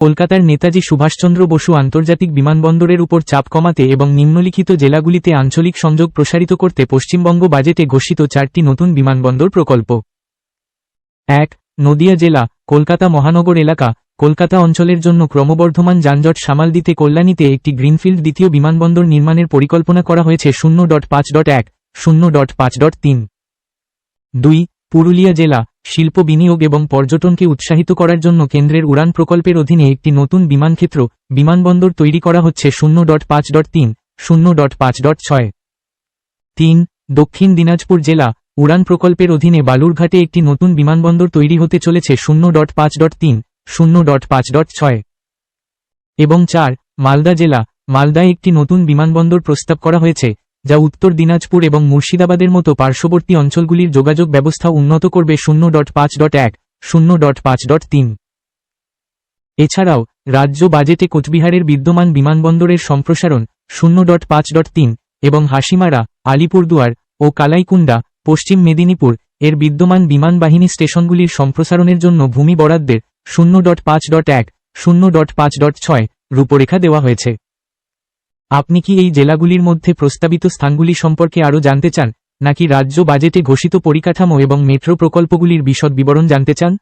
কলকাতার নেতাজি সুভাষচন্দ্র বসু আন্তর্জাতিক বিমানবন্দরের উপর চাপ কমাতে এবং নিম্নলিখিত জেলাগুলিতে আঞ্চলিক সংযোগ প্রসারিত করতে পশ্চিমবঙ্গ বাজেটে ঘোষিত 4টি নতুন বিমানবন্দর প্রকল্প। 1. নদিয়া জেলা, কলকাতা মহানগর এলাকা, কলকাতা অঞ্চলের জন্য ক্রমবর্ধমান যানজট সামাল দিতে কল্যাণীতে একটি গ্রিনফিল্ড দ্বিতীয় বিমানবন্দর নির্মাণের পরিকল্পনা করা হয়েছে। 0.5.1, 0.5.3। 2. পুরুলিয়া জেলা, শিল্প বিনিয়োগ এবং পর্যটনকে উৎসাহিত করার জন্য কেন্দ্রের উড়ান প্রকল্পের অধীনে একটি নতুন বিমানক্ষেত্র বিমানবন্দর তৈরি করা হচ্ছে। 0.5.3, 0.5.6। 3. দক্ষিণ দিনাজপুর জেলা, উড়ান প্রকল্পের অধীনে বালুরঘাটে একটি নতুন বিমানবন্দর তৈরি হতে চলেছে। 0.5.3, 0.5.6। এবং 4. মালদা জেলা, মালদায় একটি নতুন বিমানবন্দর প্রস্তাব করা হয়েছে, যা উত্তর দিনাজপুর এবং মুর্শিদাবাদের মতো পার্শ্ববর্তী অঞ্চলগুলির যোগাযোগ ব্যবস্থা উন্নত করবে। 0.5.1, 0.5.3। এছাড়াও রাজ্য বাজেটে কোচবিহারের বিদ্যমান বিমানবন্দরের সম্প্রসারণ 0.5.3 এবং হাসিমারা, আলিপুরদুয়ার ও কালাইকুণ্ডা, পশ্চিম মেদিনীপুর এর বিদ্যমান বিমান বাহিনী স্টেশনগুলির সম্প্রসারণের জন্য ভূমি বরাদ্দের 0.5.1, 0.5.6 রূপরেখা দেওয়া হয়েছে। আপনি কি এই জেলাগুলির মধ্যে প্রস্তাবিত স্থানগুলি সম্পর্কে আরও জানতে চান, নাকি রাজ্য বাজেটে ঘোষিত পরিকাঠামো এবং মেট্রো প্রকল্পগুলির বিশদ বিবরণ জানতে চান?